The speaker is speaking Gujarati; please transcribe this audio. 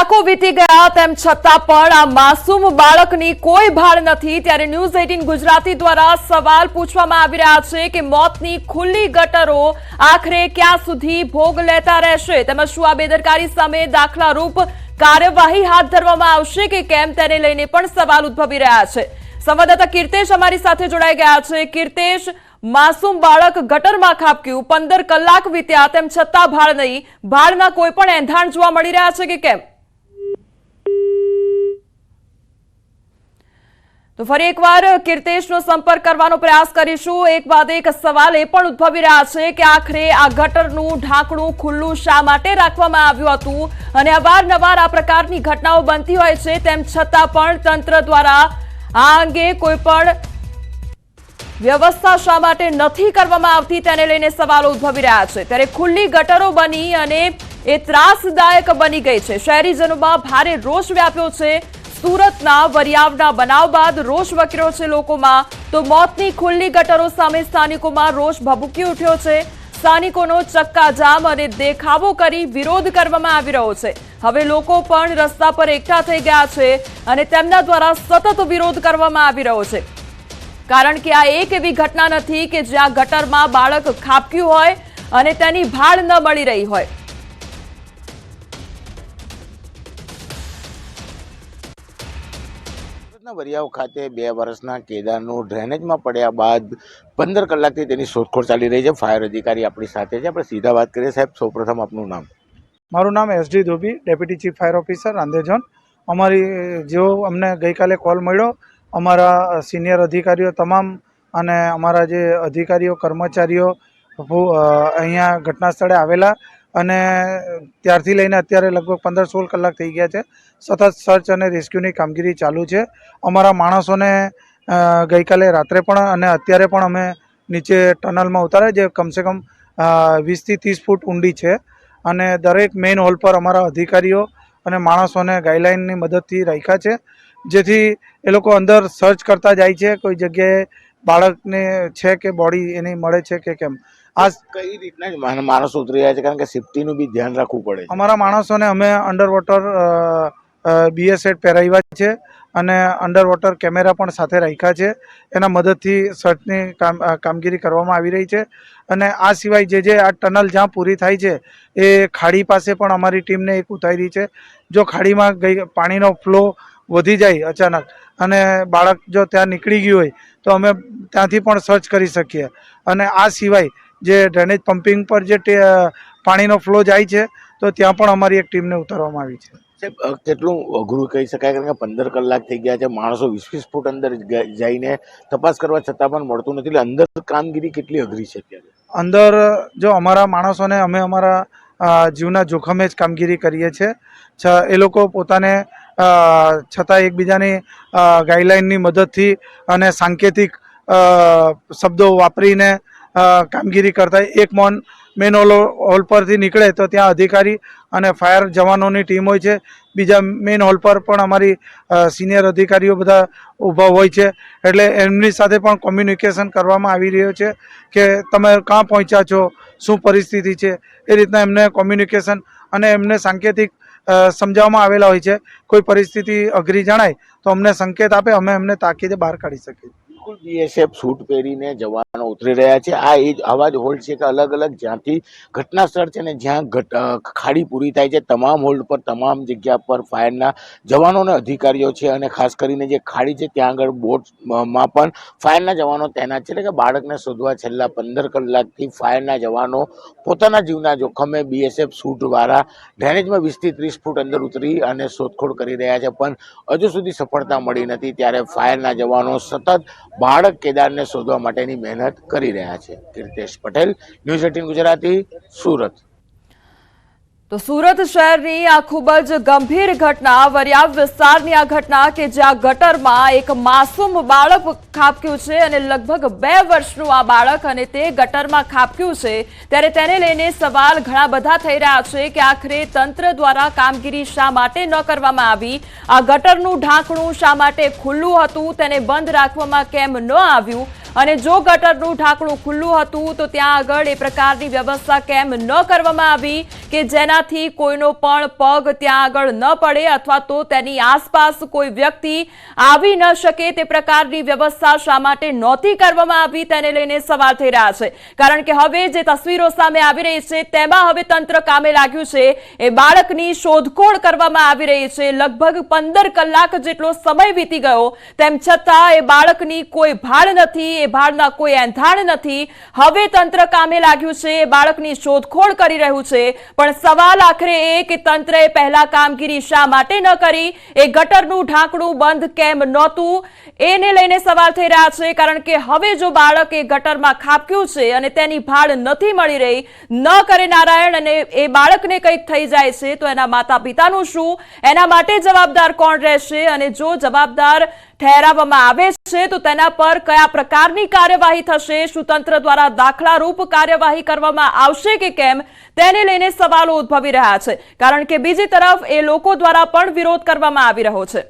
કલાકો વીતી ગયા તેમ છતાં પણ આ માસૂમ બાળકની કોઈ ભાળ નથી। ત્યારે ન્યૂઝ 18 ગુજરાતી દ્વારા સવાલ પૂછવામાં આવી રહ્યા છે કે મોતની ખુલ્લી ગટરો આખરે ક્યાં સુધી ભોગ લેતા રહેશે, તેમજ શું આ બેદરકારી સામે દાખલારૂપ કાર્યવાહી હાથ ધરવામાં આવશે કે કેમ, તેને લઈને પણ સવાલ ઉદ્ભવી રહ્યા છે। સંવાદદાતા કીર્તેશ અમારી સાથે જોડાઈ ગયા છે। કીર્તેશ, માસૂમ બાળક ગટરમાં ખાબક્યું, 15 કલાક વીત્યા તેમ છતાં ભાળ નહીં, ભાળના કોઈ પણ એંધાણ જોવા મળી રહ્યા છે કે કેમ? તો ફરી એકવાર કીર્તેશનો સંપર્ક કરવાનો પ્રયાસ કરીશું। એક બાદ એક સવાલ એ પણ ઉદ્ભવી રહ્યા છે કે આખરે આ ગટરનું ઢાંકણું ખુલ્લું શા માટે રાખવામાં આવ્યું હતું, અને અવારનવાર આ પ્રકારની ઘટનાઓ બનતી હોય છે તેમ છતાં પણ તંત્ર દ્વારા આ અંગે કોઈ પણ વ્યવસ્થા શા માટે નથી કરવામાં આવતી, તેને લઈને સવાલો ઉદ્ભવી રહ્યા છે। ત્યારે ખુલ્લી ગટરો બની અને એ ત્રાસદાયક બની ગઈ છે। શહેરીજનોમાં ભારે રોષ વ્યાપ્યો છે। સુરતના વરિયાવના બનાવ બાદ રોષ વકર્યો છે લોકોમાં, તો મોતની ખુલ્લી ગટરો સામે સ્થાનિકોમાં રોષ ભભૂકી ઉઠ્યો છે। સ્થાનિકોનો ચક્કાજામ અને દેખાવો કરી વિરોધ કરવામાં આવી રહ્યો છે। હવે લોકો પણ રસ્તા પર એકઠા થઈ ગયા છે અને તેમના દ્વારા સતત વિરોધ કરવામાં આવી રહ્યો છે, કારણ કે આ એક એવી ઘટના નથી કે જ્યાં ગટરમાં બાળક ખાબક્યું હોય અને તેની ભાળ ન મળી રહી હોય। વરિયાવ ખાતે 2 વર્ષના કેદારનું ડ્રેનેજમાં પડ્યા બાદ 15 કલાકથી તેની શોધખોળ ચાલી રહી છે। ફાયર અધિકારી આપણી સાથે છે, આપણે સીધા વાત કરીએ। સાહેબ, સૌપ્રથમ આપનું નામ? મારું નામ SD Dhobi, deputy chief fire officer Rander zone. અમારી જેવો અમને ગઈકાલે કોલ મળ્યો, અમારા સિનિયર અધિકારીઓ તમામ અને અમારા જે અધિકારીઓ કર્મચારીઓ અહીંયા ઘટના સ્થળે આવેલા અને ત્યારથી લઈને અત્યારે લગભગ 15-16 કલાક થઈ ગયા છે। સતત સર્ચ અને રેસ્ક્યુની કામગીરી ચાલુ છે। અમારા માણસોને ગઈકાલે રાત્રે પણ અને અત્યારે પણ અમે નીચે ટનલમાં ઉતાર્યા, જે કમસે કમ 20 થી 30 ફૂટ ઊંડી છે, અને દરેક મેઇન હોલ પર અમારા અધિકારીઓ અને માણસોને ગાઈડલાઇનની મદદથી રાખ્યા છે, જેથી એ લોકો અંદર સર્ચ કરતા જાય છે કોઈ જગ્યાએ બાળકને છે કે બોડી એની મળે છે કે કેમ। આ કઈ રીતના માણસો ઉતરી રહ્યા છે, કારણ કે સેફટીનું બી ધ્યાન રાખવું પડે છે। અમારા માણસોને અમે અંડર વોટર BS સેટ પહેરાવ્યા છે અને અંડર વોટર કેમેરા પણ સાથે રાખ્યા છે। એના મદદથી સર્ચની કામગીરી કરવામાં આવી રહી છે। અને આ સિવાય જે આ ટનલ જ્યાં પૂરી થાય છે એ ખાડી પાસે પણ અમારી ટીમને એક ઉતારી છે। જો ખાડીમાં પાણીનો ફ્લો વધી જાય અચાનક અને બાળક જો ત્યાં નીકળી ગયું હોય તો અમે ત્યાંથી પણ સર્ચ કરી શકીએ। અને આ સિવાય જે ડ્રેનેજ પમ્પિંગ પર જે પાણીનો ફ્લો જાય છે તો ત્યાં પણ અમારી એક ટીમને ઉતારવામાં આવી છે। સાહેબ, કેટલું અઘરું કહી શકાય, કારણ કે 15 કલાક થઈ ગયા છે, માણસો 20-20 ફૂટ અંદર જઈને તપાસ કરવા છતાં પણ મળતું નથી, એટલે અંદર કામગીરી કેટલી અઘરી છે અત્યારે? અંદર જો અમારા માણસોને અમે અમારા જીવના જોખમે જ કામગીરી કરીએ છીએ। એ લોકો પોતાને છતાં એકબીજાની ગાઈડલાઇનની મદદથી અને સાંકેતિક શબ્દો વાપરીને કામગીરી કરતા। એક મેન હોલ પરથી નીકળે તો ત્યાં અધિકારી અને ફાયર જવાનોની ટીમ હોય છે, બીજા મેન હોલ પર પણ અમારી સિનિયર અધિકારીઓ બધા ઊભા હોય છે, એટલે એમની સાથે પણ કોમ્યુનિકેશન કરવામાં આવી રહ્યો છે કે તમે ક્યાં પહોંચ્યા છો, શું પરિસ્થિતિ છે, એ રીતના એમને કોમ્યુનિકેશન અને એમને સાંકેતિક સમજાવવામાં આવેલા હોય છે। કોઈ પરિસ્થિતિ અઘરી જણાય તો અમને સંકેત આપે, અમે એમને તાકીદે બહાર કાઢી શકીએ। બિલકુલ, BSF સૂટ પહેરીને જવાનો ઉતરી રહ્યા છે। આ એ જ આવા જ હોલ્ડ છે કે અલગ અલગ જ્યાંથી ઘટના સ્થળ છે ને જ્યાં ખાડી પૂરી થાય છે, તમામ હોલ્ડ પર તમામ જગ્યા પર ફાયરના જવાનો અને અધિકારીઓ છે, અને ખાસ કરીને જે ખાડી છે ત્યાં આગળ બોટમાં પણ ફાયરના જવાનો તૈનાત છે। એટલે કે બાળકને શોધવા છેલ્લા 15 કલાકથી ફાયરના જવાનો પોતાના જીવના જોખમે BSF સૂટવાળા ડ્રેનેજમાં 20 થી 30 ફૂટ અંદર ઉતરી અને શોધખોળ કરી રહ્યા છે, પણ હજુ સુધી સફળતા મળી નથી। ત્યારે ફાયરના જવાનો સતત બાળક કેદારને શોધવા માટેની મહેનત કરી રહ્યા છે। કીર્તેશ પટેલ, ન્યૂઝ 18 ગુજરાતી, સુરત। તો સુરત શહેરની આ ખૂબ જ ગંભીર ઘટના, વરિયાવ વિસ્તારની આ ઘટના કે જ્યાં ગટરમાં એક માસૂમ બાળક ખાબક્યું છે અને લગભગ 2 વર્ષનું આ બાળક, અને તે ગટરમાં ખાબક્યું છે। ત્યારે તેને લઈને સવાલ ઘણા બધા થઈ રહ્યા છે કે આખરે તંત્ર દ્વારા કામગીરી શા માટે ન કરવામાં આવી, આ ગટરનું ઢાંકણું શા માટે ખુલ્લું હતું, તેને બંધ રાખવામાં કેમ ન આવ્યું, અને જો ગટરનું ઢાંકણું ખુલ્લું હતું તો ત્યાં આગળ એ પ્રકારની વ્યવસ્થા કેમ ન કરવામાં આવી કે જેનાથી કોઈનો પણ પગ ત્યાં આગળ ન પડે અથવા તો તેની આસપાસ કોઈ વ્યક્તિ આવી ન શકે તે પ્રકારની વ્યવસ્થા શા માટે નહોતી કરવામાં આવી તેને લઈને સવાલ થઈ રહ્યા છે। કારણ કે હવે જે તસવીરો સામે આવી રહી છે તેમાં હવે તંત્ર કામે લાગ્યું છે। એ બાળકની શોધખોળ કરવામાં આવી રહી છે। લગભગ 15 કલાક જેટલો સમય વીતી ગયો તેમ છતાં એ બાળકની કોઈ ભાળ નથી, એ ભાળના કોઈ એંધાણ નથી। હવે તંત્ર કામે લાગ્યું છે, એ બાળકની શોધખોળ કરી રહ્યું છે, પણ સવાલ આખરે એ કે તંત્રએ પહેલા કામગીરી શા માટે ન કરી, એ ગટરનું ઢાંકણું બંધ કેમ નહોતું એને લઈને સવાલ થઈ રહ્યા છે। કારણ કે હવે જો બાળક એ ગટરમાં ખાબક્યું છે અને તેની ભાળ નથી મળી રહી, ન કરે નારાયણ અને એ બાળકને કંઈક થઈ જાય છે તો એના માતા પિતાનું શું, એના માટે જવાબદાર કોણ રહેશે અને જો જવાબદાર ઠેરાવવામાં આવે છે તો તેના પર કયા પ્રકારની કાર્યવાહી થશે, શું તંત્ર દ્વારા દાખલારૂપ કાર્યવાહી કરવામાં આવશે કે કેમ તેને લઈને સવાલો ઉદ્ભવી રહ્યા છે। કારણ કે બીજી તરફ એ લોકો દ્વારા પણ વિરોધ કરવામાં આવી રહ્યો છે।